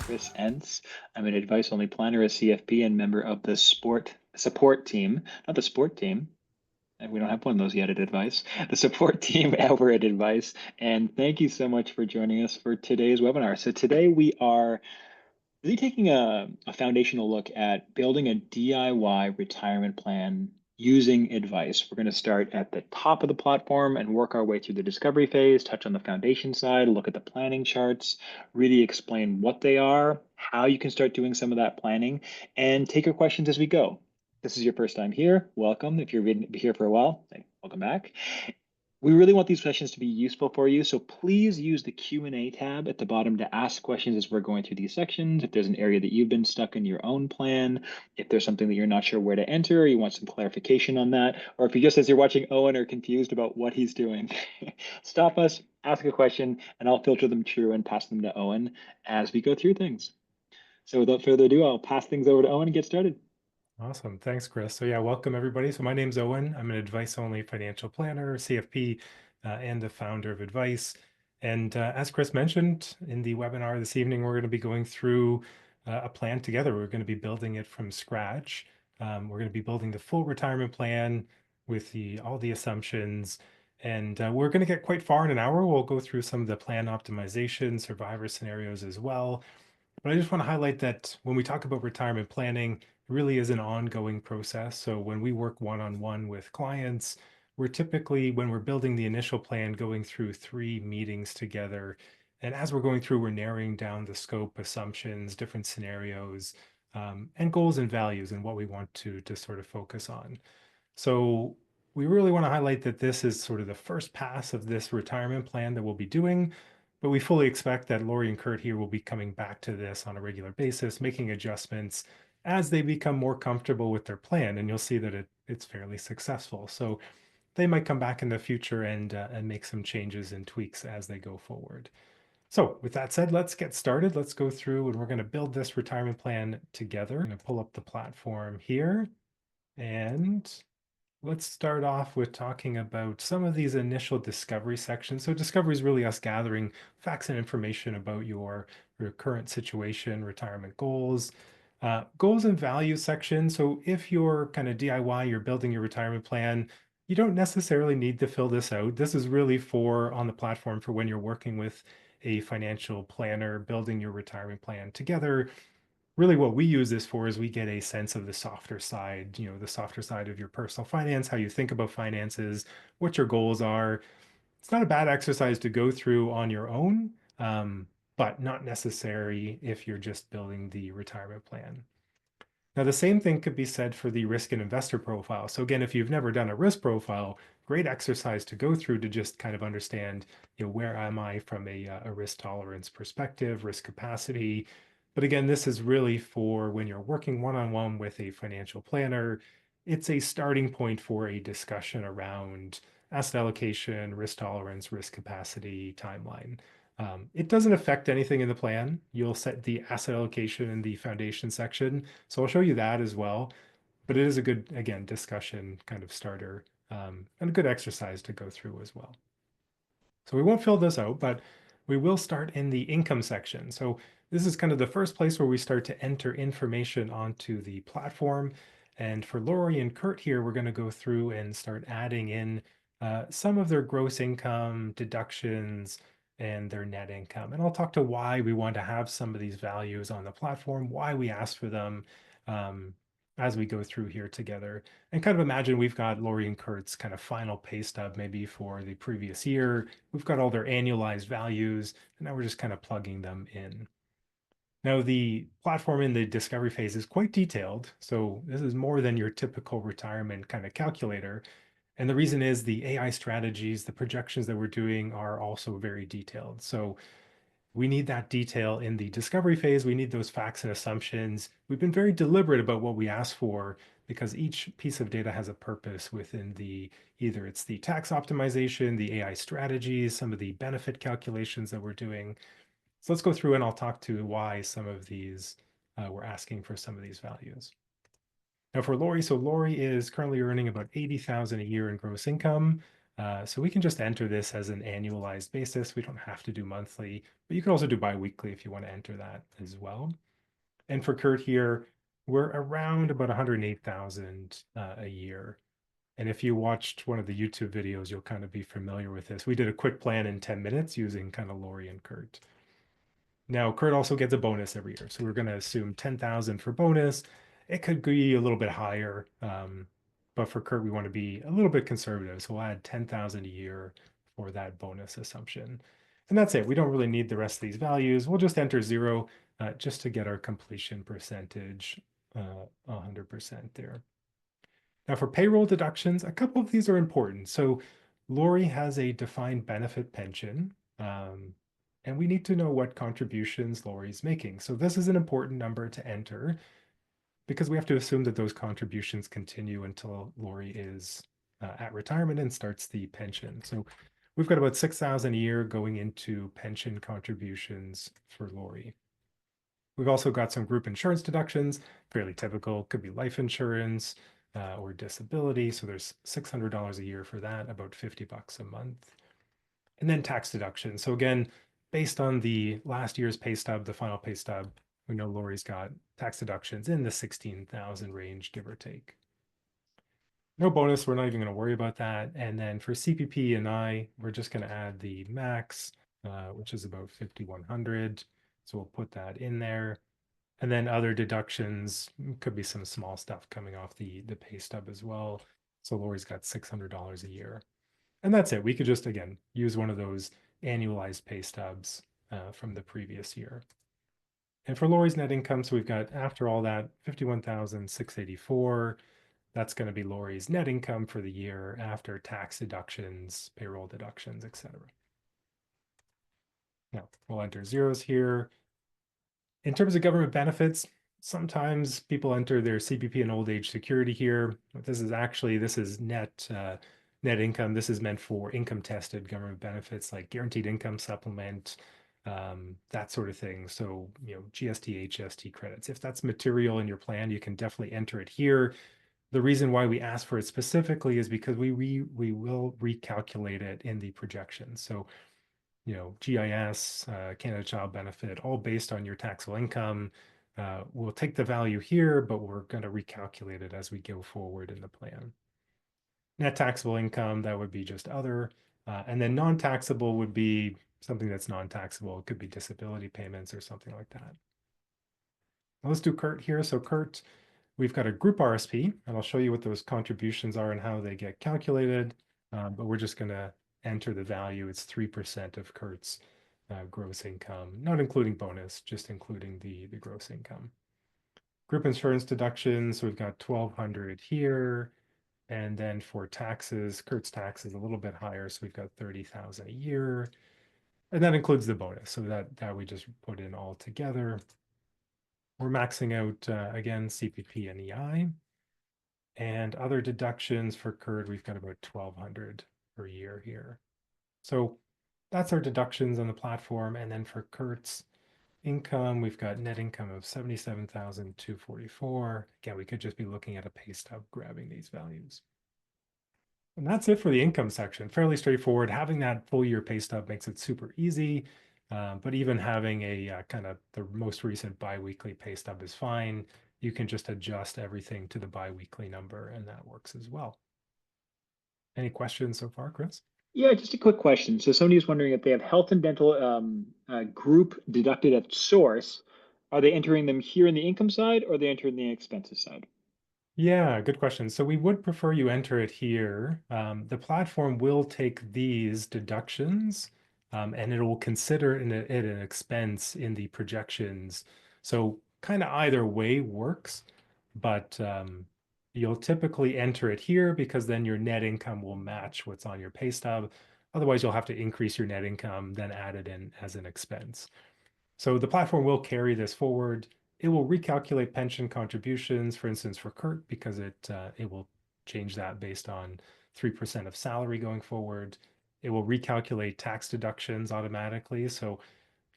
Chris Entz. I'm an advice-only planner, a CFP, and member of the sport support team, not the sport team. And we don't have one of those yet at Advice, the support team over at Advice. And thank you so much for joining us for today's webinar. So today we are really taking a foundational look at building a DIY retirement plan using Advice. We're going to start at the top of the platform and work our way through the discovery phase, touch on the foundation side, look at the planning charts, really explain what they are, how you can start doing some of that planning, and take your questions as we go. If this is your first time here, welcome. If you've been here for a while, welcome back. We really want these sessions to be useful for you, so please use the Q&A tab at the bottom to ask questions as we're going through these sections. If there's an area that you've been stuck in your own plan, if there's something that you're not sure where to enter, or you want some clarification on that, or if you just, as you're watching Owen, are confused about what he's doing, stop us, ask a question, and I'll filter them through and pass them to Owen as we go through things. So without further ado, I'll pass things over to Owen and get started. Awesome. Thanks, Chris. So yeah, welcome everybody. So my name's Owen. I'm an advice-only financial planner, CFP, and the founder of Advice. And as Chris mentioned in the webinar this evening, we're going to be going through a plan together. We're going to be building it from scratch. We're going to be building the full retirement plan with all the assumptions. And we're going to get quite far in an hour. We'll go through some of the plan optimization, survivor scenarios as well. But I just want to highlight that when we talk about retirement planning, it really is an ongoing process. So when we work one-on-one with clients, we're typically, when we're building the initial plan, going through 3 meetings together. And as we're going through, we're narrowing down the scope, assumptions, different scenarios, and goals and values and what we want to sort of focus on. So we really want to highlight that this is sort of the first pass of this retirement plan that we'll be doing, but we fully expect that Lori and Kurt here will be coming back to this on a regular basis, making adjustments as they become more comfortable with their plan, and you'll see that it's fairly successful. So they might come back in the future and make some changes and tweaks as they go forward. So with that said, let's get started. Let's go through and we're going to build this retirement plan together. I'm going to pull up the platform here and let's start off with talking about some of these initial discovery sections. So discovery is really us gathering facts and information about your current situation, retirement goals, goals and values section. So if you're kind of DIY, you're building your retirement plan, you don't necessarily need to fill this out. This is really for on the platform for when you're working with a financial planner, building your retirement plan together. Really what we use this for is we get a sense of the softer side, the softer side of your personal finance, how you think about finances, what your goals are. It's not a bad exercise to go through on your own, but not necessary if you're just building the retirement plan. Now, the same thing could be said for the risk and investor profile. So again, if you've never done a risk profile, great exercise to go through to just kind of understand, where am I from a risk tolerance perspective, risk capacity. But again, this is really for when you're working one-on-one with a financial planner. It's a starting point for a discussion around asset allocation, risk tolerance, risk capacity, timeline. It doesn't affect anything in the plan. You'll set the asset allocation in the foundation section. So I'll show you that as well. But it is a good, again, discussion kind of starter and a good exercise to go through as well. So we won't fill this out, but we will start in the income section. So this is kind of the first place where we start to enter information onto the platform. And for Lori and Kurt here, we're going to go through and start adding in some of their gross income deductions and their net income. And I'll talk to why we want to have some of these values on the platform, why we ask for them as we go through here together. And kind of imagine we've got Lori and Kurt's kind of final pay stub maybe for the previous year. We've got all their annualized values, and now we're just kind of plugging them in. Now, the platform in the discovery phase is quite detailed. So this is more than your typical retirement kind of calculator. And the reason is the AI strategies, the projections that we're doing are also very detailed. So we need that detail in the discovery phase. We need those facts and assumptions. We've been very deliberate about what we ask for because each piece of data has a purpose within either it's the tax optimization, the AI strategies, some of the benefit calculations that we're doing. So let's go through and I'll talk to why some of these, we're asking for some of these values. Now for Lori, so Lori is currently earning about 80,000 a year in gross income. So we can just enter this as an annualized basis. We don't have to do monthly, but you can also do biweekly if you want to enter that as well. And for Kurt here, we're around about 108,000 a year. And if you watched one of the YouTube videos, you'll kind of be familiar with this. We did a quick plan in 10 minutes using kind of Lori and Kurt. Now, Kurt also gets a bonus every year. So we're going to assume 10,000 for bonus. It could be a little bit higher. But for Kurt, we want to be a little bit conservative. So we'll add 10,000 a year for that bonus assumption. And that's it. We don't really need the rest of these values. We'll just enter 0 just to get our completion percentage 100% there. Now for payroll deductions, a couple of these are important. So Lori has a defined benefit pension, and we need to know what contributions Lori's making. So this is an important number to enter because we have to assume that those contributions continue until Lori is at retirement and starts the pension. So we've got about 6,000 a year going into pension contributions for Lori. We've also got some group insurance deductions, fairly typical, could be life insurance or disability. So there's $600 a year for that, about 50 bucks a month. And then tax deduction. So again, based on the last year's pay stub, the final pay stub, we know Lori's got tax deductions in the 16,000 range, give or take. No bonus, we're not even going to worry about that. And then for CPP and I, we're just going to add the max, which is about 5,100. So we'll put that in there. And then other deductions could be some small stuff coming off the pay stub as well. So Lori's got $600 a year. And that's it. We could just, again, use one of those annualized pay stubs from the previous year. And for Lori's net income, so we've got, after all that, 51,684. That's going to be Lori's net income for the year after tax deductions, payroll deductions, etc. Now, we'll enter zeros here. In terms of government benefits, sometimes people enter their CPP and old age security here. This is net income. This is meant for income tested government benefits like guaranteed income supplement, that sort of thing. So, GST, HST credits. If that's material in your plan, you can definitely enter it here. The reason why we ask for it specifically is because we will recalculate it in the projection. So GIS, Canada Child Benefit, all based on your taxable income. We'll take the value here, but we're going to recalculate it as we go forward in the plan. Net taxable income, that would be just other. And then non-taxable would be something that's non-taxable. It could be disability payments or something like that. Now let's do Kurt here. So Kurt, we've got a group RSP, and I'll show you what those contributions are and how they get calculated. But we're just going to enter the value. It's 3% of Kurt's gross income, not including bonus, just including the gross income. Group insurance deductions, so we've got 1,200 here. And then for taxes, Kurt's tax is a little bit higher, so we've got 30,000 a year. And that includes the bonus, so that we just put in all together. We're maxing out, again, CPP and EI. And other deductions for Kurt, we've got about 1,200 per year here. So that's our deductions on the platform. And then for Kurt's income, we've got net income of 77,244. Again, we could just be looking at a pay stub, grabbing these values. And that's it for the income section. Fairly straightforward. Having that full year pay stub makes it super easy. But even having a kind of the most recent biweekly pay stub is fine. You can just adjust everything to the biweekly number, and that works as well. Any questions so far, Chris? Yeah, just a quick question. So somebody was wondering if they have health and dental group deducted at source, are they entering them here in the income side or are they entering the expenses side? Yeah, good question. So we would prefer you enter it here. The platform will take these deductions and it will consider it an expense in the projections. So kind of either way works, but you'll typically enter it here because then your net income will match what's on your pay stub. Otherwise, you'll have to increase your net income, then add it in as an expense. So the platform will carry this forward. It will recalculate pension contributions, for instance, for Kurt, because it will change that based on 3% of salary going forward. It will recalculate tax deductions automatically. So,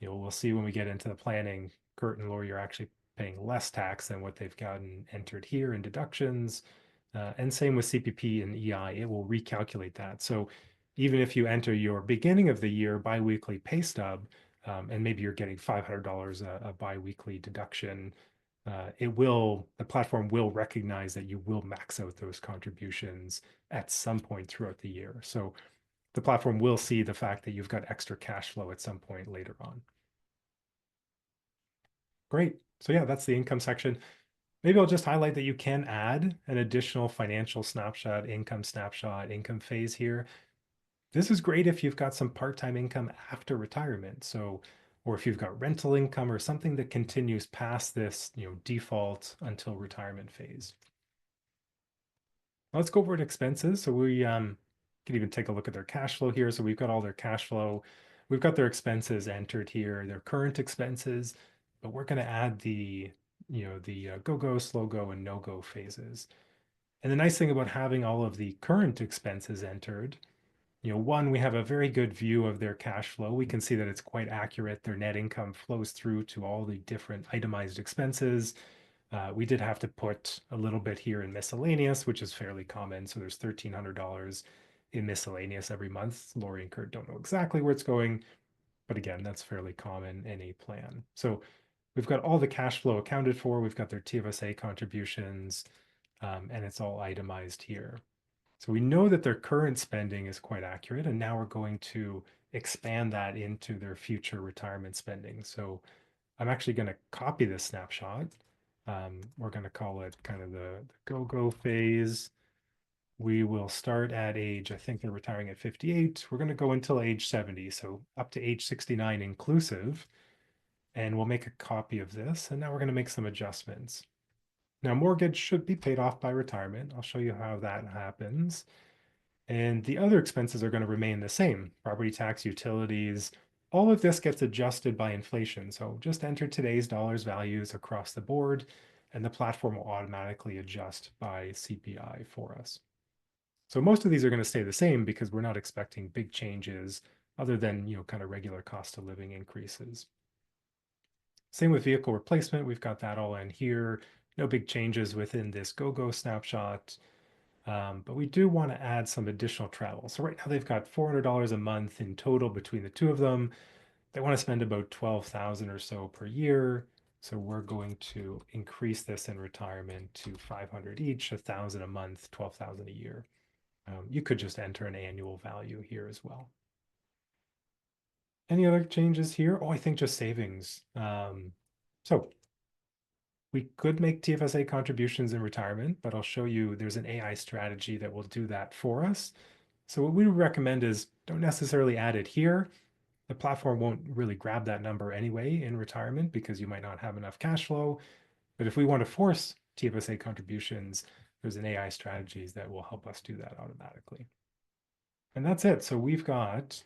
we'll see when we get into the planning, Kurt and Lori are actually paying less tax than what they've gotten entered here in deductions. And same with CPP and EI, it will recalculate that. So even if you enter your beginning of the year biweekly pay stub, and maybe you're getting $500 a biweekly deduction, the platform will recognize that you will max out those contributions at some point throughout the year. So the platform will see the fact that you've got extra cash flow at some point later on. Great. So yeah, that's the income section. Maybe I'll just highlight that you can add an additional financial snapshot, income phase here. This is great if you've got some part-time income after retirement. So, or if you've got rental income or something that continues past this, default until retirement phase. Let's go over to expenses. So we can even take a look at their cash flow here. So we've got all their cash flow. We've got their expenses entered here, their current expenses, but we're going to add the go-go, slow-go, and no-go phases. And the nice thing about having all of the current expenses entered, one, we have a very good view of their cash flow. We can see that it's quite accurate. Their net income flows through to all the different itemized expenses. We did have to put a little bit here in miscellaneous, which is fairly common. So there's $1,300 in miscellaneous every month. Lori and Kurt don't know exactly where it's going, but again, that's fairly common in a plan. So we've got all the cash flow accounted for. We've got their TFSA contributions, and it's all itemized here. So we know that their current spending is quite accurate, and now we're going to expand that into their future retirement spending. So I'm actually going to copy this snapshot. We're going to call it kind of the go-go phase. We will start at age, I think they're retiring at 58. We're going to go until age 70, so up to age 69 inclusive. And we'll make a copy of this. And now we're going to make some adjustments. Now, mortgage should be paid off by retirement. I'll show you how that happens. And the other expenses are going to remain the same. Property tax, utilities, all of this gets adjusted by inflation. So just enter today's dollars values across the board, and the platform will automatically adjust by CPI for us. So most of these are going to stay the same because we're not expecting big changes other than, kind of regular cost of living increases. Same with vehicle replacement. We've got that all in here. No big changes within this go-go snapshot. But we do want to add some additional travel. So right now they've got $400 a month in total between the two of them. They want to spend about 12,000 or so per year. So we're going to increase this in retirement to 500 each, 1,000 a month, 12,000 a year. You could just enter an annual value here as well. Any other changes here? Oh, I think just savings. So we could make TFSA contributions in retirement, but I'll show you there's an AI strategy that will do that for us. So what we would recommend is don't necessarily add it here. The platform won't really grab that number anyway in retirement because you might not have enough cash flow. But if we want to force TFSA contributions, there's an AI strategies that will help us do that automatically. And that's it. So we've got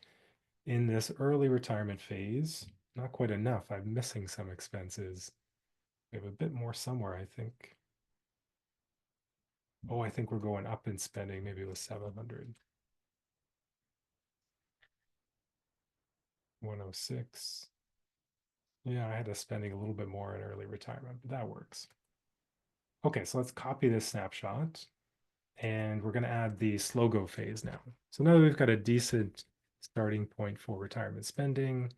in this early retirement phase, not quite enough. I'm missing some expenses. We have a bit more somewhere, I think. Oh, I think we're going up in spending. Maybe it was 700. 106. Yeah, I had us spending a little bit more in early retirement, but that works. Okay, so let's copy this snapshot and we're going to add the slow-go phase now. So now that we've got a decent starting point for retirement spending,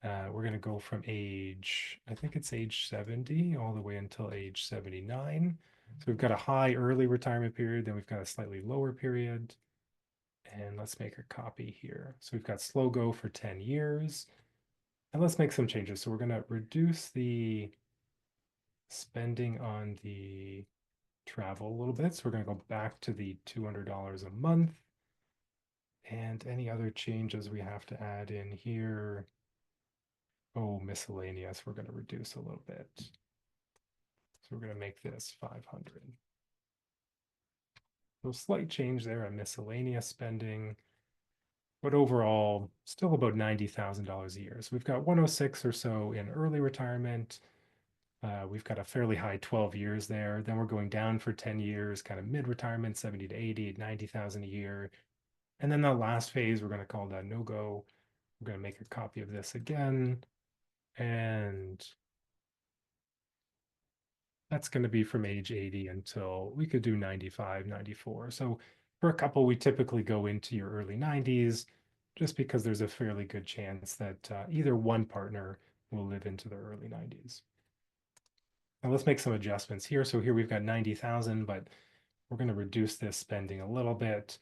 we're going to go from age, I think it's age 70 all the way until age 79. So we've got a high early retirement period, then we've got a slightly lower period. And let's make a copy here. So we've got slow go for 10 years. And let's make some changes. So we're going to reduce the spending on the travel a little bit. So we're going to go back to the $200 a month. And any other changes we have to add in here? Oh, miscellaneous, we're going to reduce a little bit. So we're going to make this 500. So slight change there on miscellaneous spending, but overall still about $90,000 a year. So we've got 106 or so in early retirement. We've got a fairly high 12 years there. Then we're going down for 10 years, kind of mid-retirement, 70 to 80, 90,000 a year. And then the last phase, we're going to call that no-go. We're going to make a copy of this again. And that's going to be from age 80 until we could do 95, 94. So For a couple, we typically go into your early 90s just because there's a fairly good chance that either one partner will live into their early 90s. Now let's make some adjustments here. So here we've got 90,000, but we're going to reduce this spending a little bit.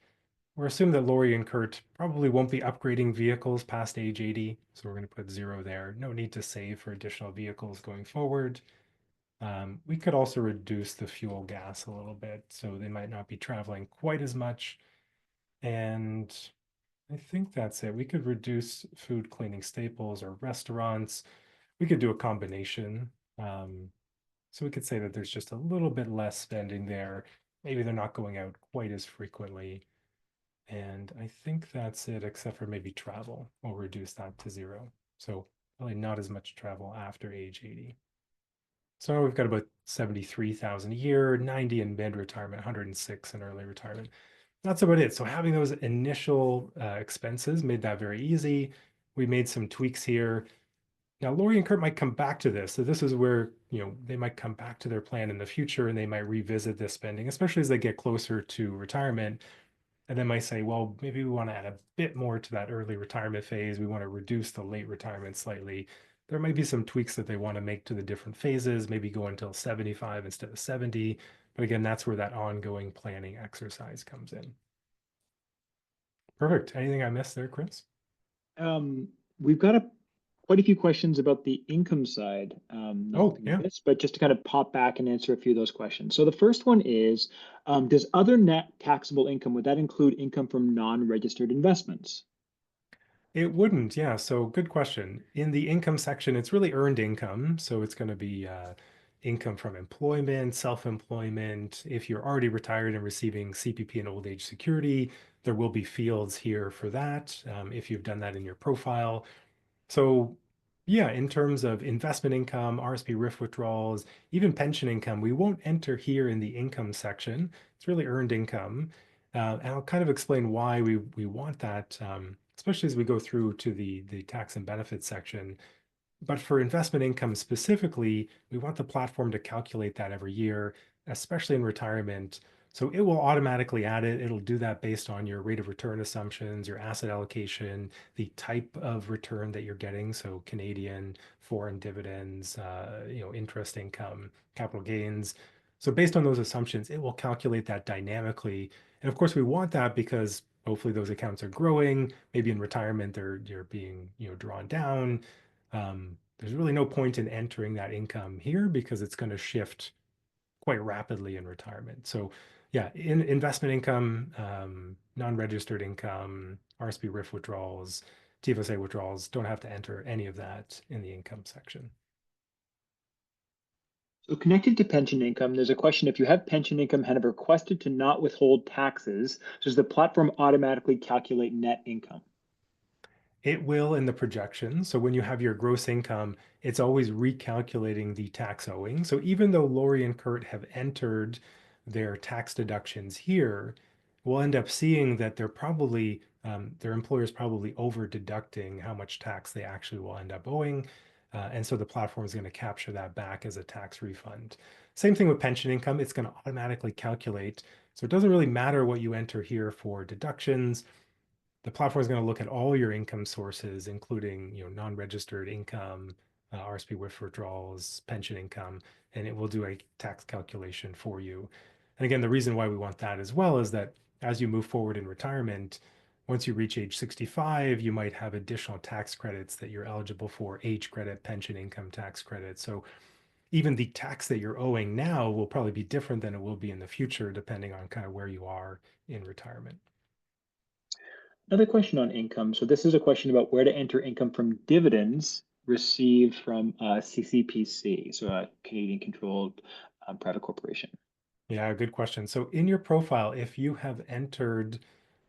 We're assuming that Lori and Kurt probably won't be upgrading vehicles past age 80. So we're going to put 0 there. No need to save for additional vehicles going forward. We could also reduce the fuel gas a little bit, so they might not be traveling quite as much. And I think that's it. We could reduce food, cleaning staples, or restaurants. We could do a combination. Um, so we could say that there's just a little bit less spending there. Maybe they're not going out quite as frequently. And I think that's it, except for maybe travel. We'll reduce that to 0. So probably not as much travel after age 80. So we've got about 73,000 a year, 90 in mid-retirement, 106 in early retirement. That's about it. So having those initial expenses made that very easy. We made some tweaks here. Now, Lori and Kurt might come back to this. So this is where, they might come back to their plan in the future and they might revisit this spending, especially as they get closer to retirement. And then might say, well, maybe we want to add a bit more to that early retirement phase. We want to reduce the late retirement slightly. There might be some tweaks that they want to make to the different phases, maybe go until 75 instead of 70. But again, that's where that ongoing planning exercise comes in. Perfect. Anything I missed there, Chris? We've got quite a few questions about the income side. Oh, Nothing we yeah. missed, but just to kind of pop back and answer a few of those questions. So the first one is, does other net taxable income, would that include income from non-registered investments? It wouldn't, yeah. So good question. In the income section, it's really earned income. So it's going to be income from employment, self-employment. If you're already retired and receiving CPP and old age security, there will be fields here for that if you've done that in your profile. So yeah, in terms of investment income, RSP RIF withdrawals, even pension income, we won't enter here in the income section. It's really earned income. And I'll kind of explain why we want that, especially as we go through to the tax and benefits section. But for investment income specifically, we want the platform to calculate that every year, especially in retirement. So it will automatically add it. It'll do that based on your rate of return assumptions, your asset allocation, the type of return that you're getting. So Canadian, foreign dividends, interest income, capital gains. So based on those assumptions, it will calculate that dynamically. And of course, we want that because hopefully those accounts are growing. Maybe in retirement, they're being, drawn down. There's really no point in entering that income here because it's going to shift quite rapidly in retirement. So yeah, in investment income, non-registered income, RSP RIF withdrawals, TFSA withdrawals, don't have to enter any of that in the income section. So connected to pension income, there's a question, if you have pension income and have requested to not withhold taxes, does the platform automatically calculate net income? It will in the projection. So when you have your gross income, it's always recalculating the tax owing. So even though Lori and Kurt have entered their tax deductions here, we'll end up seeing that they're probably their employer's probably over deducting how much tax they actually will end up owing. And so the platform is going to capture that back as a tax refund. Same thing with pension income, it's going to automatically calculate. So it doesn't really matter what you enter here for deductions. The platform is going to look at all your income sources, including non-registered income, RSP withdrawals, pension income, and it will do a tax calculation for you. And again, the reason why we want that as well is that as you move forward in retirement, once you reach age 65, you might have additional tax credits that you're eligible for, age credit, pension income tax credit. So even the tax that you're owing now will probably be different than it will be in the future, depending on kind of where you are in retirement. Another question on income. So this is a question about where to enter income from dividends received from CCPC, so a Canadian controlled private corporation. Yeah, good question. So in your profile, if you have entered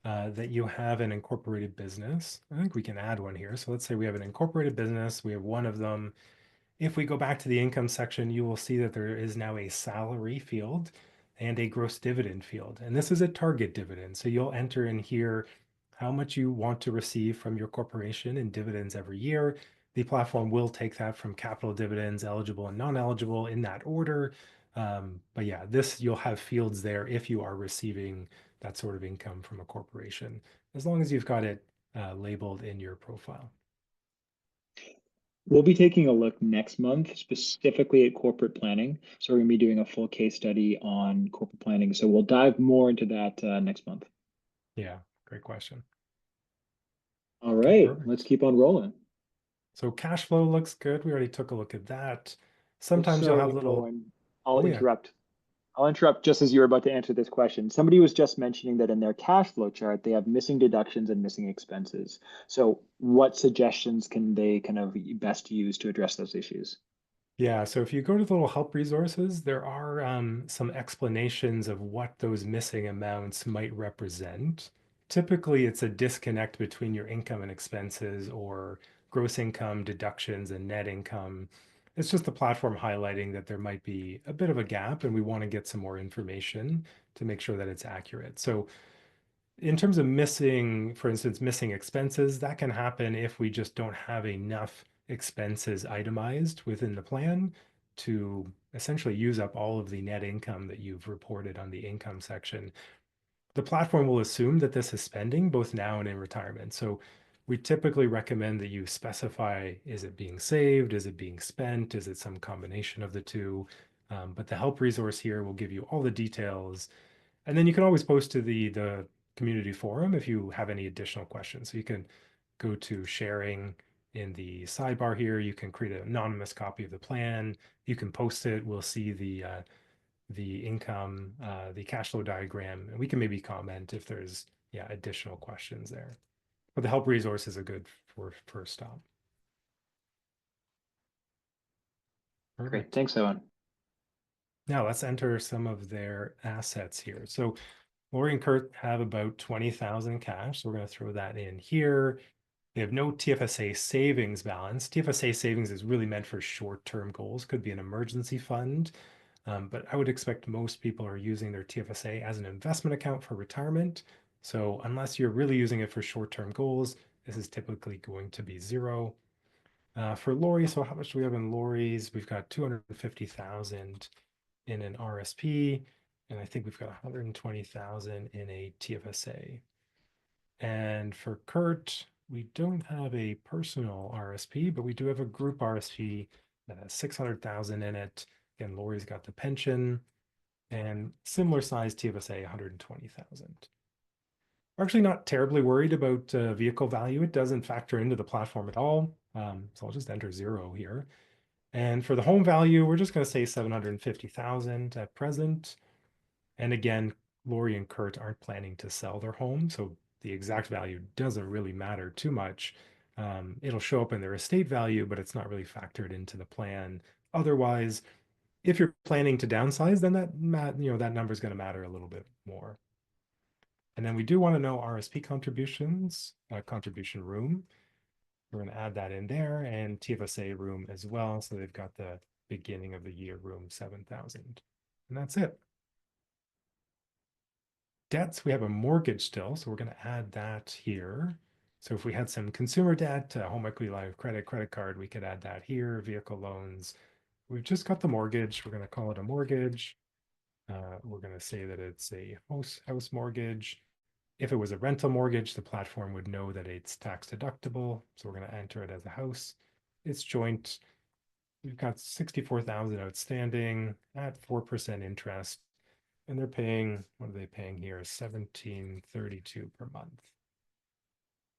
that you have an incorporated business, I think we can add one here. So let's say we have an incorporated business, we have one of them. If we go back to the income section, you will see that there is now a salary field and a gross dividend field. And this is a target dividend. So you'll enter in here how much you want to receive from your corporation in dividends every year. The platform will take that from capital dividends, eligible and non-eligible in that order. But yeah, this you'll have fields there if you are receiving that sort of income from a corporation, as long as you've got it labeled in your profile. We'll be taking a look next month specifically at corporate planning. So we're going to be doing a full case study on corporate planning. So we'll dive more into that next month. Yeah, great question. All Okay, right, let's perfect. keep on rolling. So cash flow looks good. We already took a look at that. Oh, Sometimes you'll have sorry, little, Owen. I'll oh yeah, interrupt. I'll interrupt just as you were about to answer this question. Somebody was just mentioning that in their cash flow chart, they have missing deductions and missing expenses. So what suggestions can they kind of best use to address those issues? yeah. So if you go to the little help resources, there are some explanations of what those missing amounts might represent. Typically, it's a disconnect between your income and expenses or gross income deductions and net income. It's just the platform highlighting that there might be a bit of a gap, and we want to get some more information to make sure that it's accurate. So in terms of missing, for instance, missing expenses, that can happen if we just don't have enough expenses itemized within the plan to essentially use up all of the net income that you've reported on the income section. The platform will assume that this is spending both now and in retirement. So we typically recommend that you specify, is it being saved? Is it being spent? Is it some combination of the two? But the help resource here will give you all the details, and then you can always post to the community forum if you have any additional questions. So you can go to sharing in the sidebar here. You can create an anonymous copy of the plan. You can post it. We'll see the income, the cash flow diagram, and we can maybe comment if there's additional questions there. But the help resource is a good for first stop. Great, Perfect. thanks, Owen. Now let's enter some of their assets here. So Lori and Kurt have about 20,000 cash. So we're going to throw that in here. They have no TFSA savings balance. TFSA savings is really meant for short-term goals, could be an emergency fund. But I would expect most people are using their TFSA as an investment account for retirement. So unless you're really using it for short-term goals, this is typically going to be zero. For Lori, so how much do we have in Lori's? We've got 250,000 in an RSP, and I think we've got 120,000 in a TFSA. And for Kurt, we don't have a personal RSP, but we do have a group RSP that has 600,000 in it. Again, Lori's got the pension and similar size TFSA, 120,000. We're actually not terribly worried about vehicle value. It doesn't factor into the platform at all. So I'll just enter zero here. And for the home value, we're just going to say 750,000 at present. And again, Lori and Kurt aren't planning to sell their home, so the exact value doesn't really matter too much. It'll show up in their estate value, but it's not really factored into the plan. Otherwise, if you're planning to downsize, then that number is going to matter a little bit more. And then we do want to know RSP contributions, contribution room. We're going to add that in there, and TFSA room as well. So they've got the beginning of the year room 7,000. And that's it. Debts, we have a mortgage still, so we're going to add that here. So if we had some consumer debt, home equity line of credit, credit card, we could add that here, vehicle loans. We've just got the mortgage. We're going to call it a mortgage. We're going to say that it's a house mortgage. If it was a rental mortgage, the platform would know that it's tax deductible. So we're going to enter it as a house. It's joint. We've got 64,000 outstanding at 4% interest. And they're paying, what are they paying here? 17.32 per month.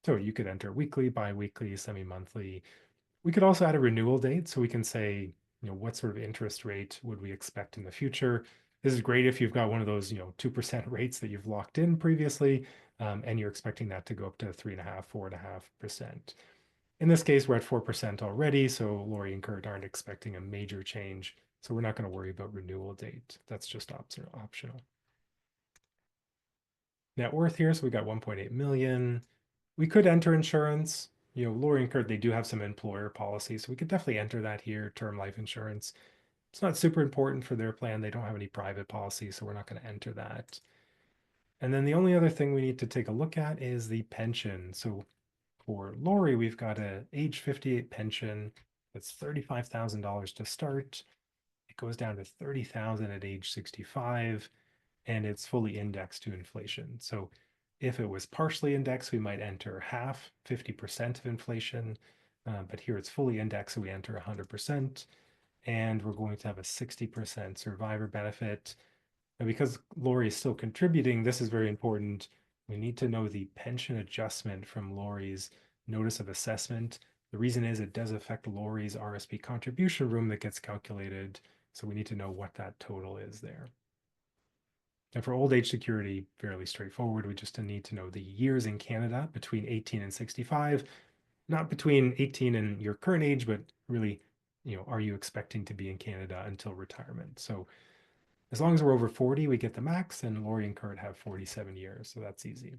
So you could enter weekly, bi-weekly, semi-monthly. We could also add a renewal date so we can say, what sort of interest rate would we expect in the future? This is great if you've got one of those, 2% rates that you've locked in previously, and you're expecting that to go up to 3.5, 4.5%. In this case, we're at 4% already, so Lori and Kurt aren't expecting a major change. So we're not going to worry about renewal date. That's just optional. Net worth here, so we got 1.8 million. We could enter insurance. Lori and Kurt, they do have some employer policies, so we could definitely enter that here, term life insurance. It's not super important for their plan. They don't have any private policies, so we're not going to enter that. And then the only other thing we need to take a look at is the pension. So for Lori, we've got a age 58 pension. That's $35,000 to start. It goes down to 30,000 at age 65. and it's fully indexed to inflation. So if it was partially indexed, we might enter half, 50% of inflation. But here it's fully indexed, so we enter 100%. And we're going to have a 60% survivor benefit. And because Lori is still contributing, this is very important. We need to know the pension adjustment from Lori's notice of assessment. The reason is it does affect Lori's RSP contribution room that gets calculated. So we need to know what that total is there. And for old age security, fairly straightforward. We just need to know the years in Canada between 18 and 65, not between 18 and your current age, but really, are you expecting to be in Canada until retirement? So as long as we're over 40, we get the max, and Lori and Kurt have 47 years, so that's easy.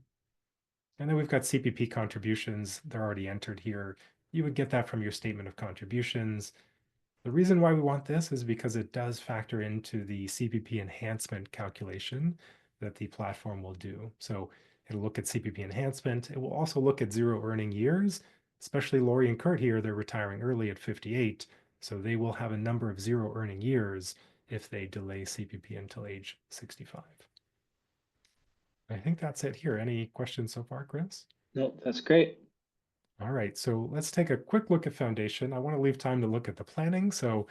And then we've got CPP contributions. They're already entered here. You would get that from your statement of contributions. The reason why we want this is because it does factor into the CPP enhancement calculation that the platform will do. So it'll look at CPP enhancement. It will also look at zero earning years, especially Lori and Kurt here. They're retiring early at 58. So they will have a number of zero earning years if they delay CPP until age 65. I think that's it here. Any questions so far, Chris? No, that's great. All right, so let's take a quick look at foundation. I want to leave time to look at the planning, so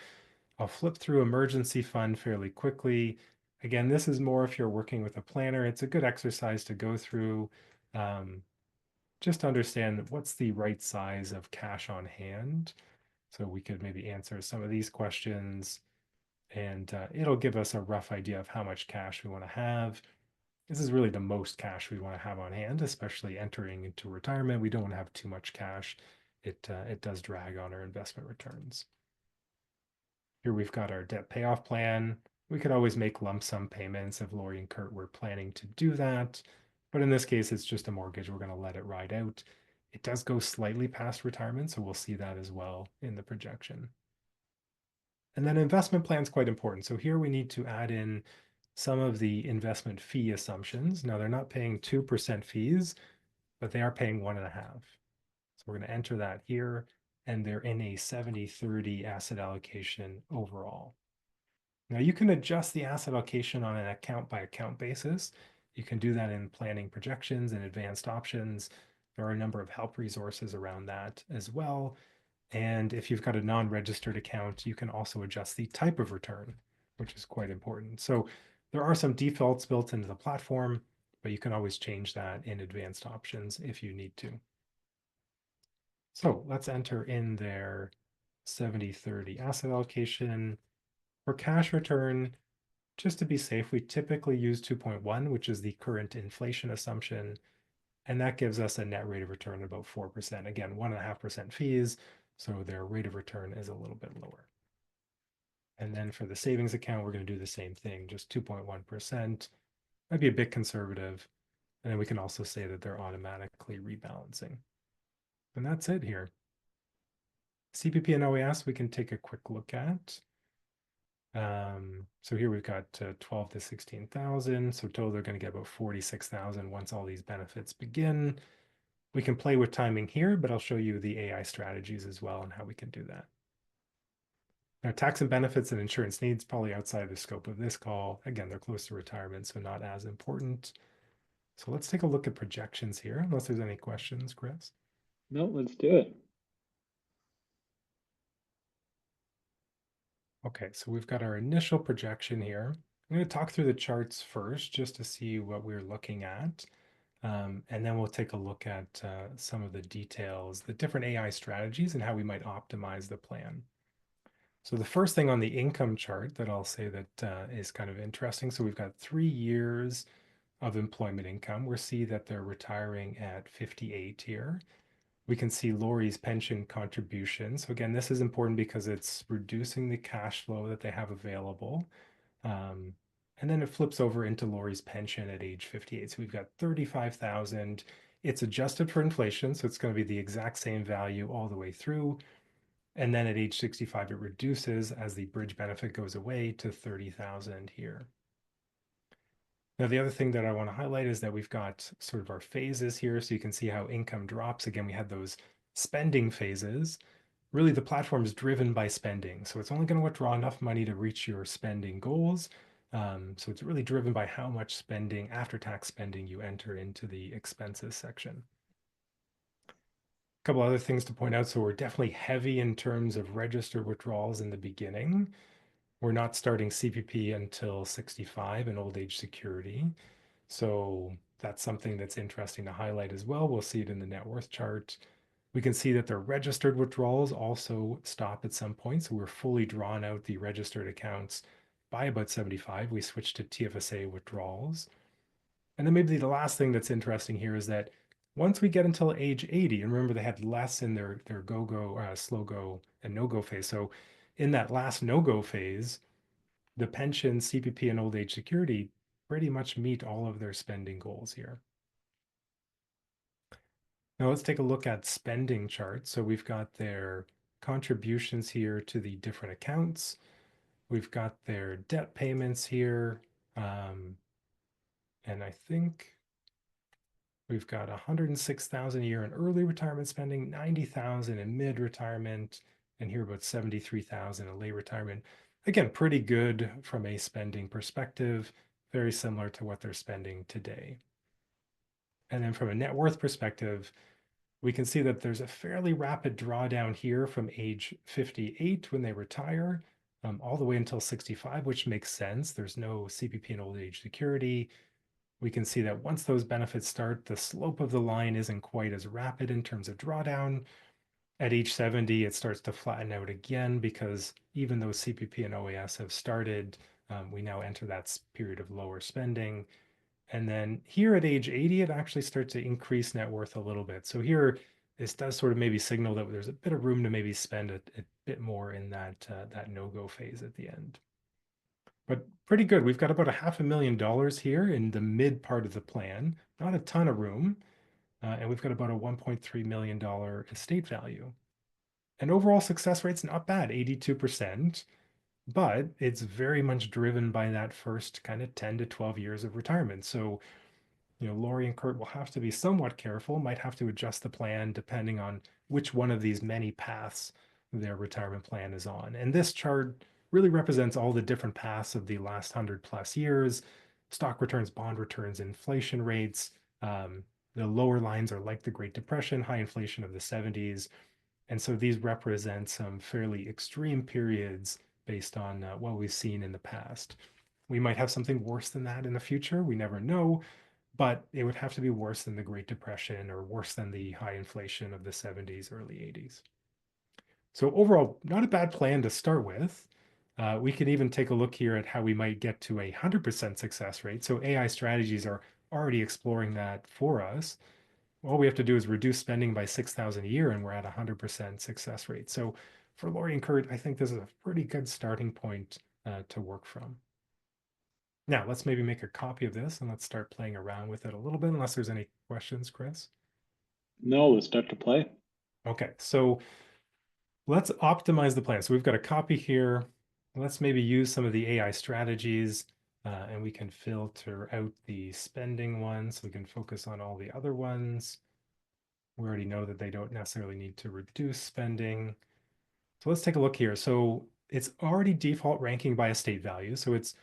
I'll flip through emergency fund fairly quickly. Again, this is more if you're working with a planner. It's a good exercise to go through, um, just to understand what's the right size of cash on hand. So we could maybe answer some of these questions, and it'll give us a rough idea of how much cash we want to have. This is really the most cash we want to have on hand, especially entering into retirement. We don't want to have too much cash. It does drag on our investment returns. Here we've got our debt payoff plan. We could always make lump sum payments if Lori and Kurt were planning to do that. But in this case, it's just a mortgage. We're going to let it ride out. It does go slightly past retirement, so we'll see that as well in the projection. And then investment plan is quite important. So here we need to add in some of the investment fee assumptions. Now they're not paying 2% fees, but they are paying 1.5. So we're going to enter that here, and they're in a 70-30 asset allocation overall. Now you can adjust the asset allocation on an account by account basis. You can do that in planning projections and advanced options. There are a number of help resources around that as well. And if you've got a non-registered account, you can also adjust the type of return, which is quite important. So there are some defaults built into the platform, but you can always change that in advanced options if you need to. So let's enter in their 70-30 asset allocation. For cash return, just to be safe, we typically use 2.1, which is the current inflation assumption. And that gives us a net rate of return of about 4%. Again, 1.5% fees, so their rate of return is a little bit lower. And then for the savings account, we're going to do the same thing, just 2.1%. Might be a bit conservative. And then we can also say that they're automatically rebalancing. And that's it here. CPP and OAS, we can take a quick look at. So here we've got 12 to 16,000. So total, they're going to get about 46,000 once all these benefits begin. We can play with timing here, but I'll show you the AI strategies as well and how we can do that. Now, tax and benefits and insurance needs, probably outside the scope of this call. Again, they're close to retirement, so not as important. So let's take a look at projections here, unless there's any questions, Chris. No, let's do it. Okay, so we've got our initial projection here. I'm going to talk through the charts first, just to see what we're looking at. And then we'll take a look at some of the details, the different AI strategies, and how we might optimize the plan. So the first thing on the income chart that I'll say that is kind of interesting. So we've got 3 years of employment income. We see that they're retiring at 58 here. We can see Lori's pension contribution. So again, this is important because it's reducing the cash flow that they have available. And then it flips over into Lori's pension at age 58. So we've got 35,000. It's adjusted for inflation, so it's going to be the exact same value all the way through. And then at age 65, it reduces as the bridge benefit goes away to 30,000 here. Now, the other thing that I want to highlight is that we've got sort of our phases here. So you can see how income drops. Again, we had those spending phases. Really, the platform is driven by spending. So it's only going to withdraw enough money to reach your spending goals. So it's really driven by how much spending, after-tax spending, you enter into the expenses section. A couple other things to point out. So we're definitely heavy in terms of registered withdrawals in the beginning. We're not starting CPP until 65 in old age security. So that's something that's interesting to highlight as well. We'll see it in the net worth chart. We can see that the registered withdrawals also stop at some point. So we're fully drawn out the registered accounts by about 75. We switch to TFSA withdrawals. And then maybe the last thing that's interesting here is that once we get until age 80, and remember they had less in their go-go, slow go, and no-go phase. So in that last no-go phase, the pension, CPP, and old age security pretty much meet all of their spending goals here. Now let's take a look at spending charts. So we've got their contributions here to the different accounts. We've got their debt payments here. And I think we've got 106,000 a year in early retirement spending, 90,000 in mid-retirement, and here about 73,000 in late retirement. Again, pretty good from a spending perspective, very similar to what they're spending today. And then from a net worth perspective, we can see that there's a fairly rapid drawdown here from age 58 when they retire, all the way until 65, which makes sense. There's no CPP and old age security. We can see that once those benefits start, the slope of the line isn't quite as rapid in terms of drawdown. At age 70, it starts to flatten out again because even though CPP and OAS have started, we now enter that period of lower spending. And then here at age 80, it actually starts to increase net worth a little bit. So here, this does sort of maybe signal that there's a bit of room to maybe spend a bit more in that no-go phase at the end. But pretty good. We've got about $500,000 here in the mid part of the plan, not a ton of room. And we've got about a $1.3 million estate value. And overall success rate's not bad, 82%, but it's very much driven by that first kind of 10 to 12 years of retirement. So Lori and Kurt will have to be somewhat careful, might have to adjust the plan depending on which one of these many paths their retirement plan is on. And this chart really represents all the different paths of the last 100+ years, stock returns, bond returns, inflation rates. The lower lines are like the Great Depression, high inflation of the 70s. And so these represent some fairly extreme periods based on what we've seen in the past. We might have something worse than that in the future. We never know, but it would have to be worse than the Great Depression or worse than the high inflation of the 70s, early 80s. So overall, not a bad plan to start with. We could even take a look here at how we might get to a 100% success rate. So AI strategies are already exploring that for us. All we have to do is reduce spending by 6,000 a year and we're at 100% success rate. So for Lori and Kurt, I think this is a pretty good starting point to work from. Now, let's maybe make a copy of this and let's start playing around with it a little bit, unless there's any questions, Chris. No, let's start to play. Okay, so let's optimize the plan. So we've got a copy here. Let's maybe use some of the AI strategies and we can filter out the spending ones. So we can focus on all the other ones. We already know that they don't necessarily need to reduce spending. So let's take a look here. So it's already default ranking by estate value. So it's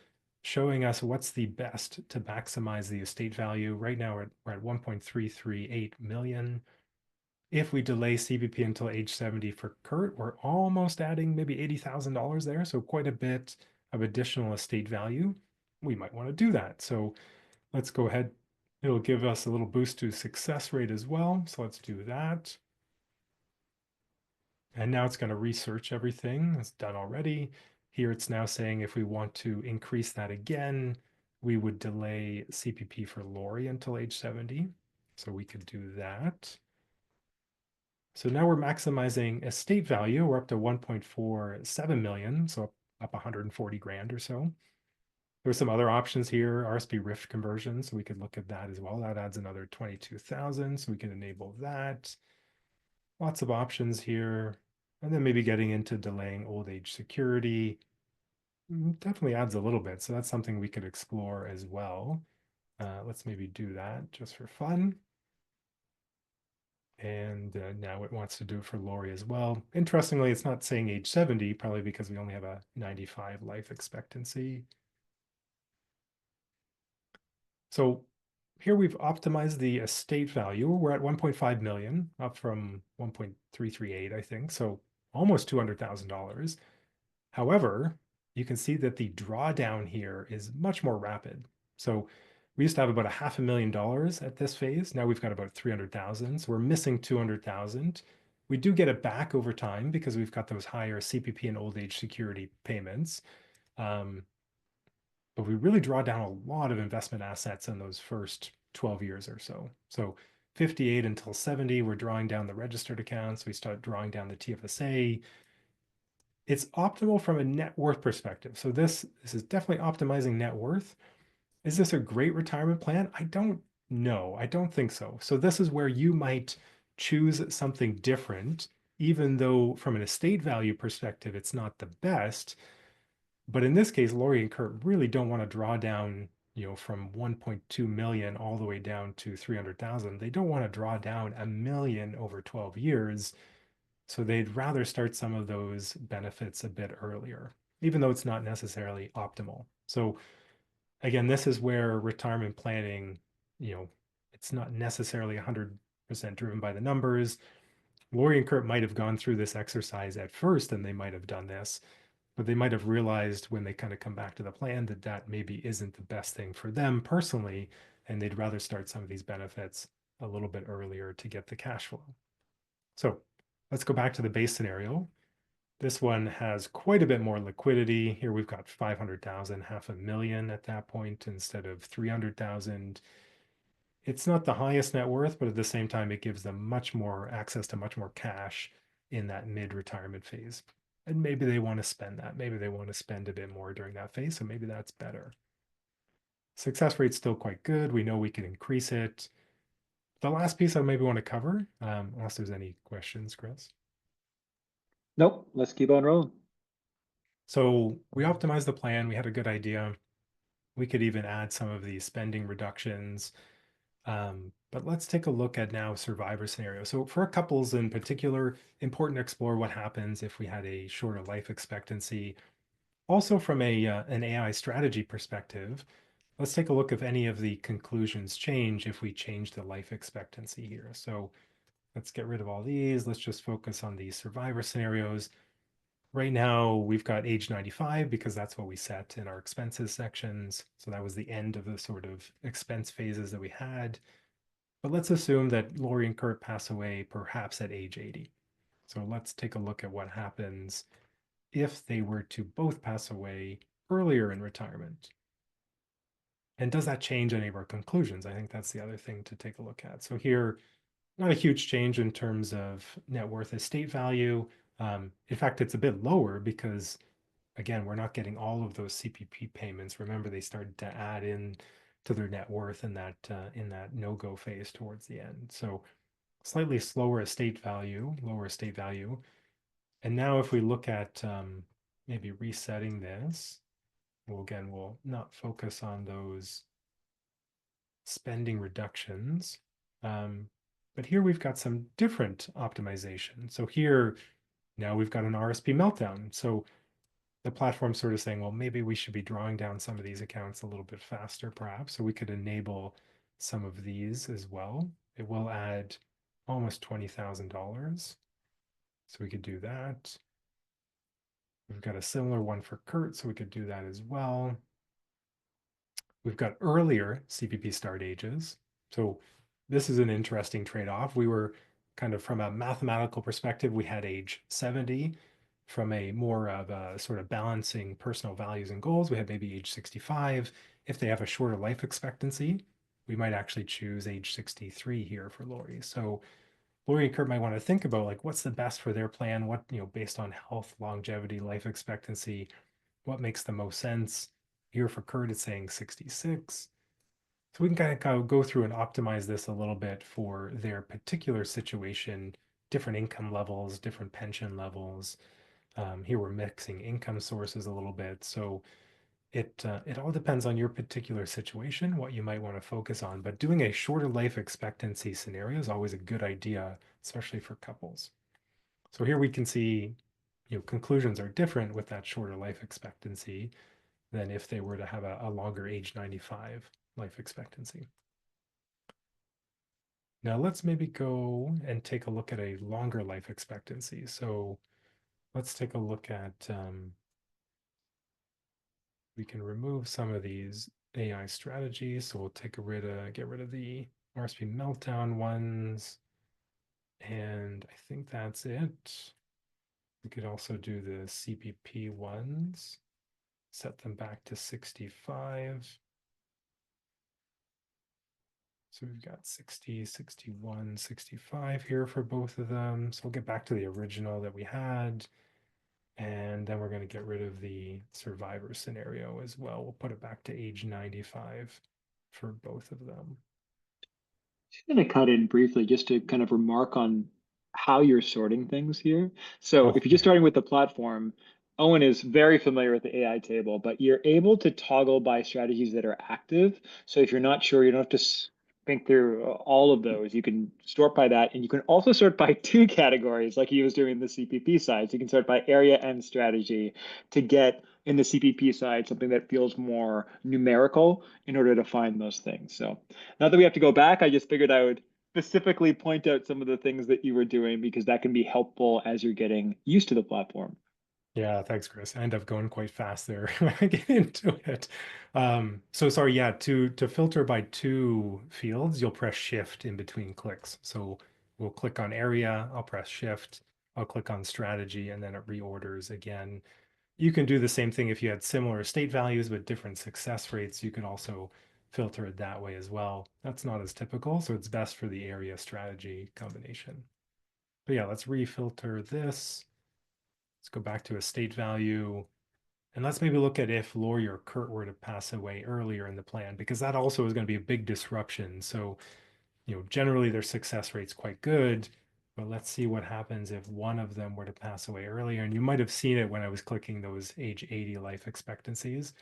showing us what's the best to maximize the estate value. Right now we're at 1.338 million. If we delay CPP until age 70 for Kurt, we're almost adding maybe $80,000 there. So quite a bit of additional estate value. We might want to do that. So let's go ahead. It'll give us a little boost to success rate as well. So let's do that. And now it's going to research everything. It's done already. Here it's now saying if we want to increase that again, we would delay CPP for Lori until age 70. So we could do that. So now we're maximizing estate value. We're up to 1.47 million, so up 140 grand or so. There's some other options here, RSP RIF conversion, so we could look at that as well. That adds another 22,000, so we can enable that. Lots of options here. And then maybe getting into delaying old age security definitely adds a little bit. So that's something we could explore as well. Let's maybe do that just for fun. And now it wants to do it for Lori as well. Interestingly, it's not saying age 70, probably because we only have a 95 life expectancy. So here we've optimized the estate value. We're at 1.5 million, up from 1.338, I think. So almost $200,000. However, you can see that the drawdown here is much more rapid. So we used to have about a $500,000 at this phase. Now we've got about 300,000. So we're missing 200,000. We do get it back over time because we've got those higher CPP and old age security payments. Um, but we really draw down a lot of investment assets in those first 12 years or so. So 58 until 70, we're drawing down the registered accounts. We start drawing down the TFSA. It's optimal from a net worth perspective. So this is definitely optimizing net worth. Is this a great retirement plan? I don't know. I don't think so. So this is where you might choose something different, even though from an estate value perspective, it's not the best. But in this case, Lori and Kurt really don't want to draw down, from 1.2 million all the way down to 300,000. They don't want to draw down a million over 12 years. So they'd rather start some of those benefits a bit earlier, even though it's not necessarily optimal. So again, this is where retirement planning, you know, it's not necessarily 100% driven by the numbers. Lori and Kurt might have gone through this exercise at first and they might have done this, but they might have realized when they kind of come back to the plan that that maybe isn't the best thing for them personally, and they'd rather start some of these benefits a little bit earlier to get the cash flow. So let's go back to the base scenario. This one has quite a bit more liquidity. Here we've got 500,000, half a million at that point instead of 300,000. It's not the highest net worth, but at the same time, it gives them much more access to much more cash in that mid-retirement phase. And maybe they want to spend that. Maybe they want to spend a bit more during that phase. So maybe that's better. Success rate's still quite good. We know we can increase it. The last piece I maybe want to cover, unless there's any questions, Chris. Nope, let's keep on rolling. So we optimized the plan. We had a good idea. We could even add some of these spending reductions. But let's take a look at now survivor scenario. So for couples in particular, important to explore what happens if we had a shorter life expectancy. Also from an AI strategy perspective, let's take a look if any of the conclusions change if we change the life expectancy here. So let's get rid of all these. Let's just focus on these survivor scenarios. Right now, we've got age 95 because that's what we set in our expenses sections. So that was the end of the sort of expense phases that we had. But let's assume that Lori and Kurt pass away perhaps at age 80. So let's take a look at what happens if they were to both pass away earlier in retirement. And does that change any of our conclusions? I think that's the other thing to take a look at. So here, not a huge change in terms of net worth estate value. In fact, it's a bit lower because, again, we're not getting all of those CPP payments. Remember, they started to add in to their net worth in that no-go phase towards the end. So slightly slower estate value, lower estate value. And now if we look at maybe resetting this, we'll not focus on those spending reductions. But here we've got some different optimization. So here now we've got an RSP meltdown. So the platform sort of saying, well, maybe we should be drawing down some of these accounts a little bit faster, perhaps. So we could enable some of these as well. It will add almost $20,000. So we could do that. We've got a similar one for Kurt, so we could do that as well. We've got earlier CPP start ages. So this is an interesting trade-off. We were kind of from a mathematical perspective, we had age 70. From a more of a sort of balancing personal values and goals, we had maybe age 65. If they have a shorter life expectancy, we might actually choose age 63 here for Lori. So Lori and Kurt might want to think about like what's the best for their plan, what, based on health, longevity, life expectancy, what makes the most sense. Here for Kurt, it's saying 66. So we can kind of go through and optimize this a little bit for their particular situation, different income levels, different pension levels. Here we're mixing income sources a little bit. So it all depends on your particular situation, what you might want to focus on. But doing a shorter life expectancy scenario is always a good idea, especially for couples. So here we can see, conclusions are different with that shorter life expectancy. than if they were to have a longer age 95 life expectancy. Now let's maybe go and take a look at a longer life expectancy. So let's take a look at, we can remove some of these AI strategies. So we'll get rid of the RSP meltdown ones. And I think that's it. We could also do the CPP ones, set them back to 65. So we've got 60, 61, 65 here for both of them. So we'll get back to the original that we had. And then we're going to get rid of the survivor scenario as well. We'll put it back to age 95 for both of them. Just going to cut in briefly just to kind of remark on how you're sorting things here. So Oh, if you're just yeah. starting with the platform, Owen is very familiar with the AI table, but you're able to toggle by strategies that are active. So if you're not sure, you don't have to think through all of those. You can sort by that, and you can also sort by two categories, like he was doing the CPP side. So you can sort by area and strategy to get in the CPP side something that feels more numerical in order to find those things. So not that we have to go back, I just figured I would specifically point out some of the things that you were doing because that can be helpful as you're getting used to the platform. Yeah, thanks, Chris. I end up going quite fast there when I get into it. So sorry, yeah, to filter by two fields, you'll press shift in between clicks. So we'll click on area, I'll press shift, I'll click on strategy, and then it reorders again. You can do the same thing if you had similar state values but different success rates. You could also filter it that way as well. That's not as typical, so it's best for the area strategy combination. But yeah, let's refilter this. Let's go back to a state value. And let's maybe look at if Lori or Kurt were to pass away earlier in the plan, because that also is going to be a big disruption. So, generally their success rate's quite good, but let's see what happens if one of them were to pass away earlier. And you might have seen it when I was clicking those age 80 life expectancies.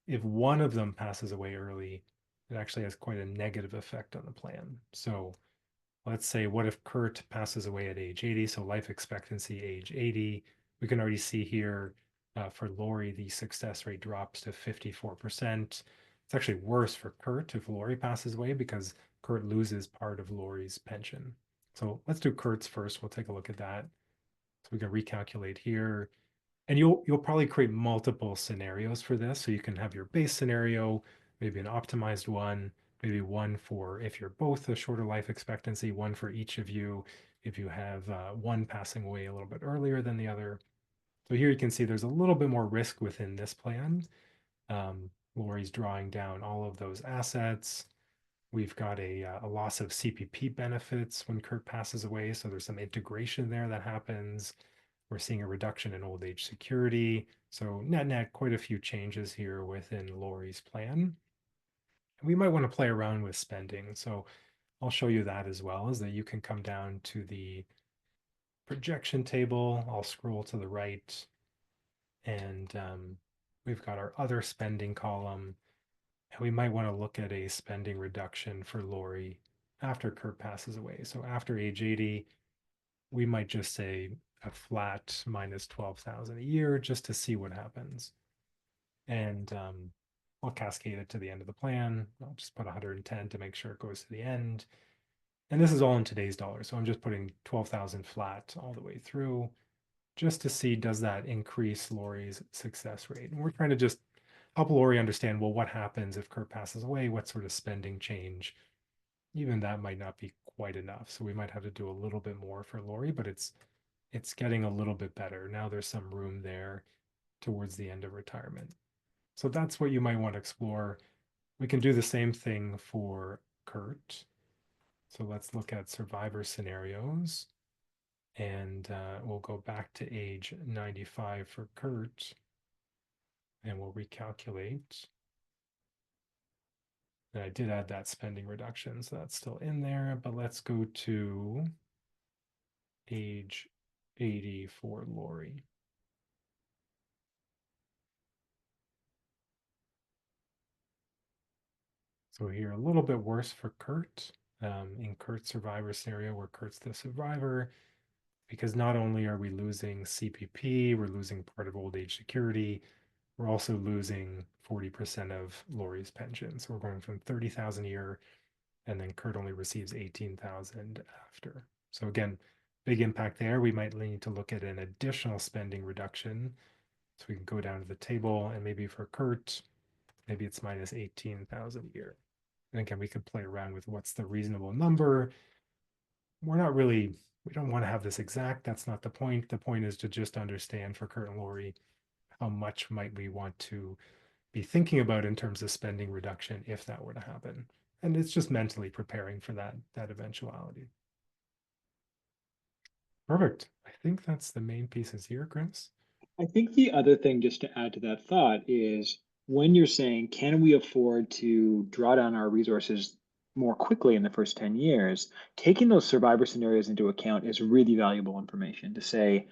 If one of them passes away early, it actually has quite a negative effect on the plan. So let's say, what if Kurt passes away at age 80? So life expectancy age 80. We can already see here for Lori, the success rate drops to 54%. It's actually worse for Kurt if Lori passes away because Kurt loses part of Lori's pension. So let's do Kurt's first. We'll take a look at that. So we can recalculate here. And you'll probably create multiple scenarios for this. So you can have your base scenario, maybe an optimized one, maybe one for if you're both a shorter life expectancy, one for each of you, if you have one passing away a little bit earlier than the other. So here you can see there's a little bit more risk within this plan. Lori's drawing down all of those assets. We've got a loss of CPP benefits when Kurt passes away. So there's some integration there that happens. We're seeing a reduction in old age security. So net, quite a few changes here within Lori's plan. We might want to play around with spending. So I'll show you that as well, is that you can come down to the projection table. I'll scroll to the right and we've got our other spending column. And we might want to look at a spending reduction for Lori after Kurt passes away. So after age 80, we might just say a flat minus 12,000 a year just to see what happens. And I'll cascade it to the end of the plan. I'll just put 110 to make sure it goes to the end. And this is all in today's dollars. So I'm just putting 12,000 flat all the way through just to see, does that increase Lori's success rate? And we're trying to just help Lori understand, well, what happens if Kurt passes away? What sort of spending change? Even that might not be quite enough. So we might have to do a little bit more for Lori, but it's getting a little bit better. Now there's some room there towards the end of retirement. So that's what you might want to explore. We can do the same thing for Kurt. So let's look at survivor scenarios. And we'll go back to age 95 for Kurt. And we'll recalculate. And I did add that spending reduction, so that's still in there. But let's go to age 80 for Lori. So here, a little bit worse for Kurt. In Kurt's survivor scenario, where Kurt's the survivor, because not only are we losing CPP, we're losing part of old age security, we're also losing 40% of Lori's pension. So we're going from 30,000 a year, and then Kurt only receives 18,000 after. So again, big impact there. We might need to look at an additional spending reduction. So we can go down to the table, and maybe for Kurt, maybe it's minus 18,000 a year. And again, we could play around with what's the reasonable number. We're not really, we don't want to have this exact. That's not the point. The point is to just understand for Kurt and Lori, how much might we want to be thinking about in terms of spending reduction if that were to happen. And it's just mentally preparing for that eventuality. Perfect. I think that's the main pieces here, Chris. I think the other thing, just to add to that thought, is when you're saying, can we afford to draw down our resources more quickly in the first 10 years, taking those survivor scenarios into account is really valuable information to say,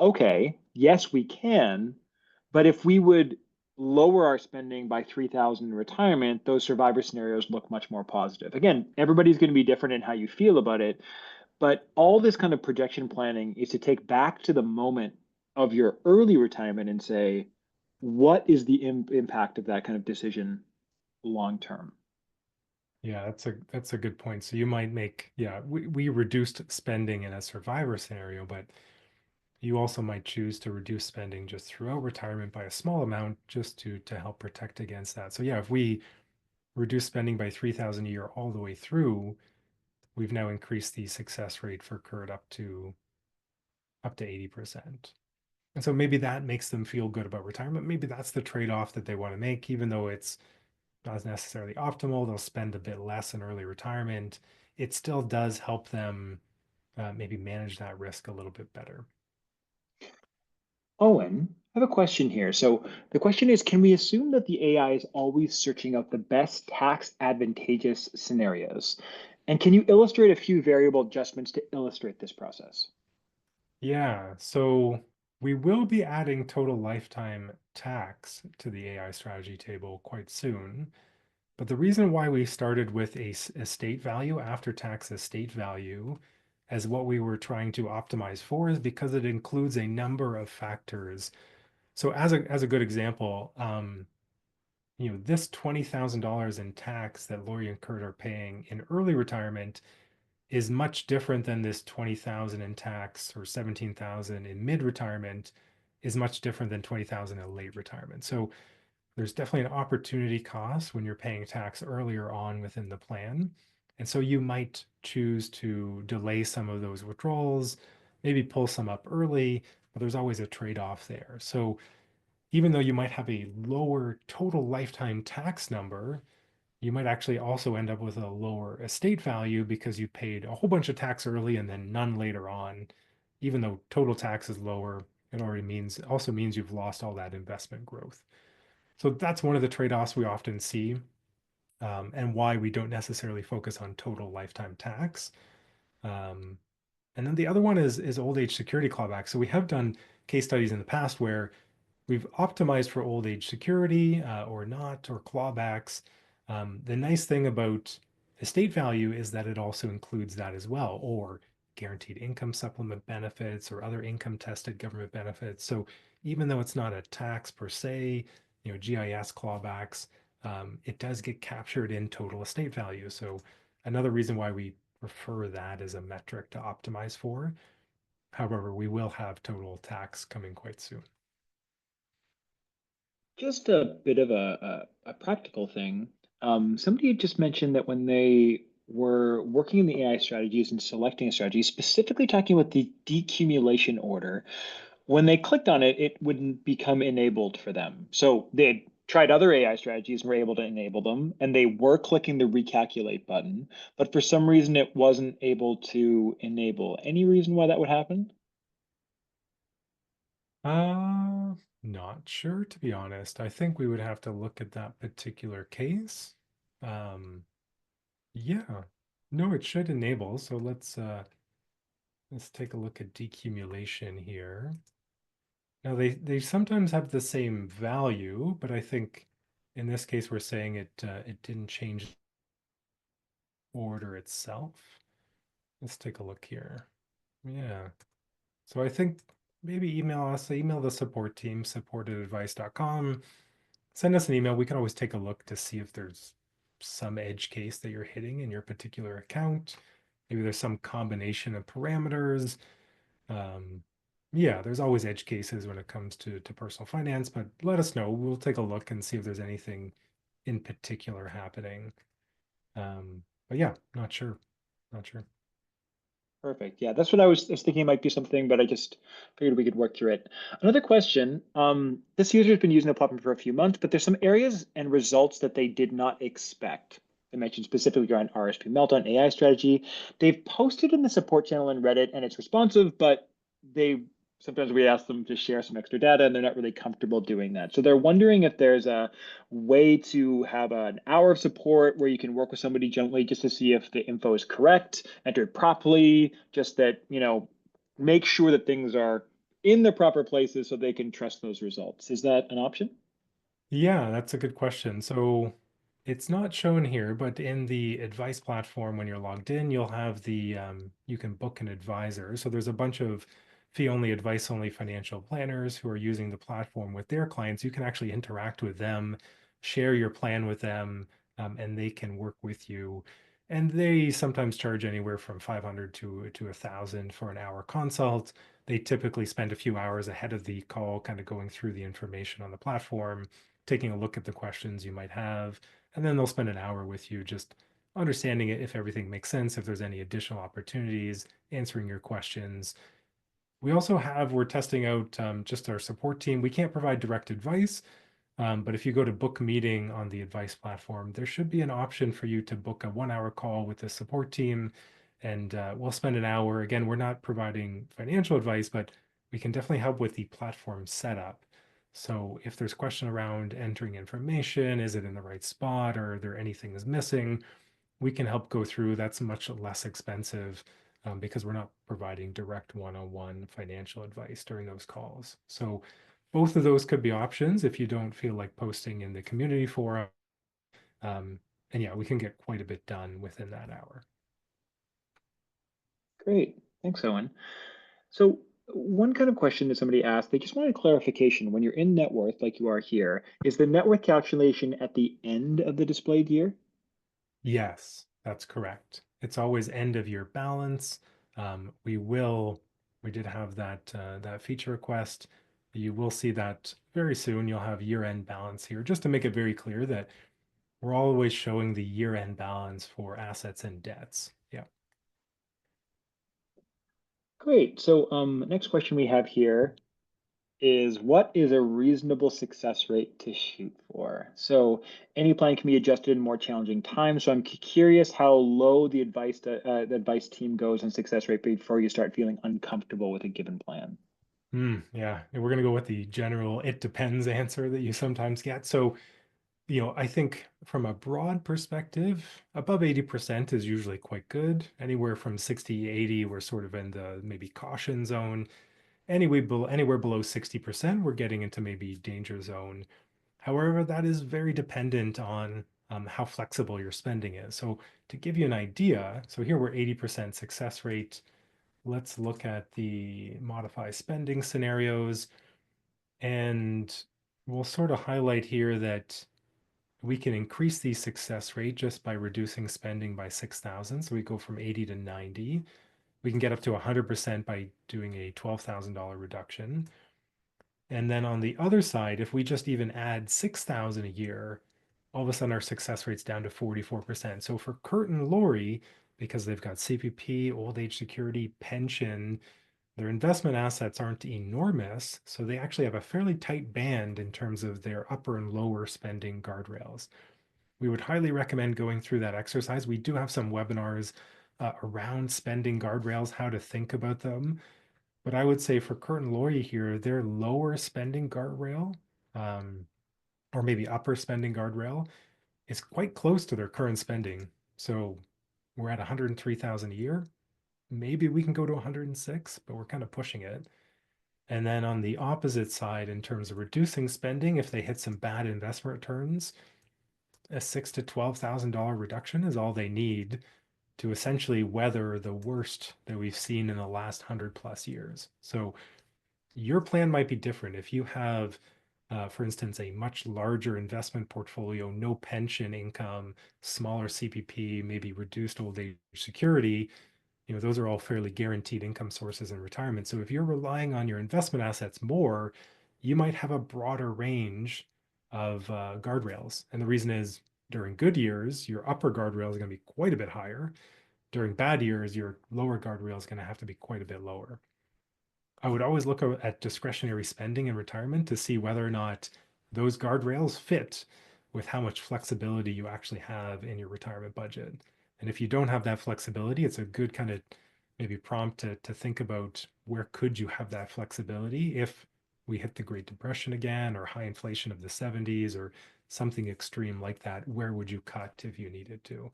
okay, yes, we can, but if we would lower our spending by 3,000 in retirement, those survivor scenarios look much more positive. Again, everybody's going to be different in how you feel about it, but all this kind of projection planning is to take back to the moment of your early retirement and say, what is the impact of that kind of decision long term? Yeah, that's a good point. So you might make, yeah, we reduced spending in a survivor scenario, but you also might choose to reduce spending just throughout retirement by a small amount just to help protect against that. So yeah, if we reduce spending by 3,000 a year all the way through, we've now increased the success rate for Kurt up to 80%. And so maybe that makes them feel good about retirement. Maybe that's the trade-off that they want to make, even though it's not necessarily optimal. They'll spend a bit less in early retirement. It still does help them maybe manage that risk a little bit better. Owen, I have a question here. So the question is, can we assume that the AI is always searching out the best tax advantageous scenarios? And can you illustrate a few variable adjustments to illustrate this process? Yeah, so we will be adding total lifetime tax to the AI strategy table quite soon. But the reason why we started with a estate value, after tax estate value, as what we were trying to optimize for is because it includes a number of factors. So as a good example, this $20,000 in tax that Lori and Kurt are paying in early retirement is much different than this 20,000 in tax or 17,000 in mid-retirement is much different than 20,000 in late retirement. So there's definitely an opportunity cost when you're paying tax earlier on within the plan. And so you might choose to delay some of those withdrawals, maybe pull some up early, but there's always a trade-off there. So even though you might have a lower total lifetime tax number, you might actually also end up with a lower estate value because you paid a whole bunch of tax early and then none later on. Even though total tax is lower, it also means you've lost all that investment growth. So that's one of the trade-offs we often see, and why we don't necessarily focus on total lifetime tax. Um, and then the other one is old age security clawback. So we have done case studies in the past where we've optimized for old age security or not, or clawbacks. The nice thing about estate value is that it also includes that as well, or guaranteed income supplement benefits or other income tested government benefits. So even though it's not a tax per se, GIS clawbacks, it does get captured in total estate value. So another reason why we prefer that as a metric to optimize for. However, we will have total tax coming quite soon. Just a bit of a practical thing. Somebody had just mentioned that when they were working in the AI strategies and selecting a strategy, specifically talking about the decumulation order, when they clicked on it, it wouldn't become enabled for them. So they had tried other AI strategies and were able to enable them, and they were clicking the recalculate button, but for some reason it wasn't able to enable. Any reason why that would happen? Uh, Not sure to be honest. I think we would have to look at that particular case. Um, yeah. No, it should enable. So let's take a look at decumulation here. Now they sometimes have the same value, but I think in this case we're saying it didn't change order itself. Let's take a look here. Yeah. So I think maybe email us, email the support team, support@advice.com. Send us an email. We can always take a look to see if there's some edge case that you're hitting in your particular account. Maybe there's some combination of parameters. Um, yeah, there's always edge cases when it comes to personal finance, but let us know. We'll take a look and see if there's anything in particular happening. But yeah, not sure. Not sure. Perfect. Yeah, that's what I was thinking it might be something, but I just figured we could work through it. Another question. This user has been using the platform for a few months, but there's some areas and results that they did not expect. They mentioned specifically around RSP meltdown AI strategy. They've posted in the support channel in Reddit and it's responsive, but they sometimes we ask them to share some extra data and they're not really comfortable doing that. So they're wondering if there's a way to have an hour of support where you can work with somebody gently just to see if the info is correct, entered properly, just that, make sure that things are in the proper places so they can trust those results. Is that an option? Yeah, that's a good question. So it's not shown here, but in the advice platform, when you're logged in, you'll have you can book an advisor. So there's a bunch of fee-only, advice-only financial planners who are using the platform with their clients. You can actually interact with them, share your plan with them, and they can work with you. And they sometimes charge anywhere from 500 to 1,000 for an hour consult. They typically spend a few hours ahead of the call, kind of going through the information on the platform, taking a look at the questions you might have, and then they'll spend an hour with you just understanding it, if everything makes sense, if there's any additional opportunities, answering your questions. We're testing out just our support team. We can't provide direct advice, but if you go to book meeting on the advice platform, there should be an option for you to book a 1 hour call with the support team. And we'll spend an hour. Again, we're not providing financial advice, but we can definitely help with the platform setup. So if there's question around entering information, is it in the right spot, or are there anything is missing, we can help go through. That's much less expensive because we're not providing direct one-on-one financial advice during those calls. So both of those could be options if you don't feel like posting in the community forum. Um, and yeah, we can get quite a bit done within that hour. Great. Thanks, Owen. So one kind of question that somebody asked, they just wanted clarification. When you're in net worth, like you are here, is the net worth calculation at the end of the displayed year? Yes, that's correct. It's always end of year balance. We did have that feature request. You will see that very soon. You'll have year-end balance here, just to make it very clear that we're always showing the year-end balance for assets and debts. Yeah. Great. So next question we have here is what is a reasonable success rate to shoot for? So any plan can be adjusted in more challenging times. So I'm curious how low the advice team goes on success rate before you start feeling uncomfortable with a given plan. Yeah. And we're going to go with the general it depends answer that you sometimes get. So, I think from a broad perspective, above 80% is usually quite good. Anywhere from 60, 80, we're sort of in the maybe caution zone. Anywhere below 60%, we're getting into maybe danger zone. However, that is very dependent on how flexible your spending is. So to give you an idea, so here we're 80% success rate. Let's look at the modify spending scenarios, and we'll sort of highlight here that we can increase the success rate just by reducing spending by 6,000. So we go from 80 to 90. We can get up to 100% by doing a $12,000 reduction. And then on the other side, if we just even add 6,000 a year, all of a sudden our success rate's down to 44%. So for Kurt and Lori, because they've got CPP, old age security, pension, their investment assets aren't enormous. So they actually have a fairly tight band in terms of their upper and lower spending guardrails. We would highly recommend going through that exercise. We do have some webinars around spending guardrails, how to think about them. But I would say for Kurt and Lori here, their lower spending guardrail, um, or maybe upper spending guardrail, is quite close to their current spending. So we're at 103,000 a year. Maybe we can go to 106, but we're kind of pushing it. And then on the opposite side, in terms of reducing spending, if they hit some bad investment returns, a $6,000 to $12,000 reduction is all they need to essentially weather the worst that we've seen in the last 100 plus years. So Your plan might be different. If you have, for instance, a much larger investment portfolio, no pension income, smaller CPP, maybe reduced old age security, those are all fairly guaranteed income sources in retirement. So if you're relying on your investment assets more, you might have a broader range of guardrails. And the reason is during good years, your upper guardrail is going to be quite a bit higher. During bad years, your lower guardrail is going to have to be quite a bit lower. I would always look at discretionary spending in retirement to see whether or not those guardrails fit with how much flexibility you actually have in your retirement budget. And if you don't have that flexibility, it's a good kind of maybe prompt to think about where could you have that flexibility if we hit the Great Depression again or high inflation of the 70s or something extreme like that. Where would you cut if you needed to?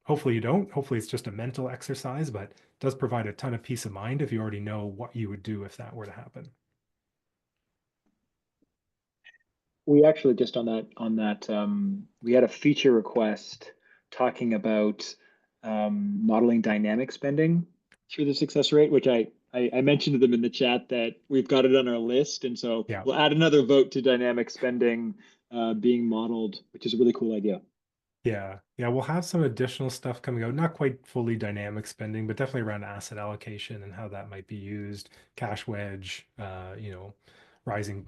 Hopefully you don't. Hopefully it's just a mental exercise, but it does provide a ton of peace of mind if you already know what you would do if that were to happen. We actually just we had a feature request talking about modeling dynamic spending through the success rate, which I mentioned to them in the chat that we've got it on our list, and so Yeah. we'll add another vote to dynamic spending being modeled, which is a really cool idea. Yeah. Yeah. We'll have some additional stuff coming out, not quite fully dynamic spending, but definitely around asset allocation and how that might be used, cash wedge, rising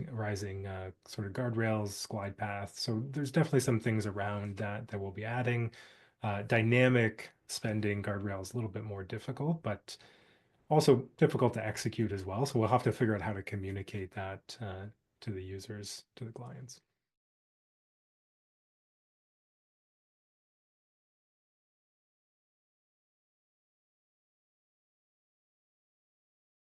sort of guardrails, glide paths. So there's definitely some things around that we'll be adding. Dynamic spending guardrails a little bit more difficult, but also difficult to execute as well. So we'll have to figure out how to communicate that to the users, to the clients.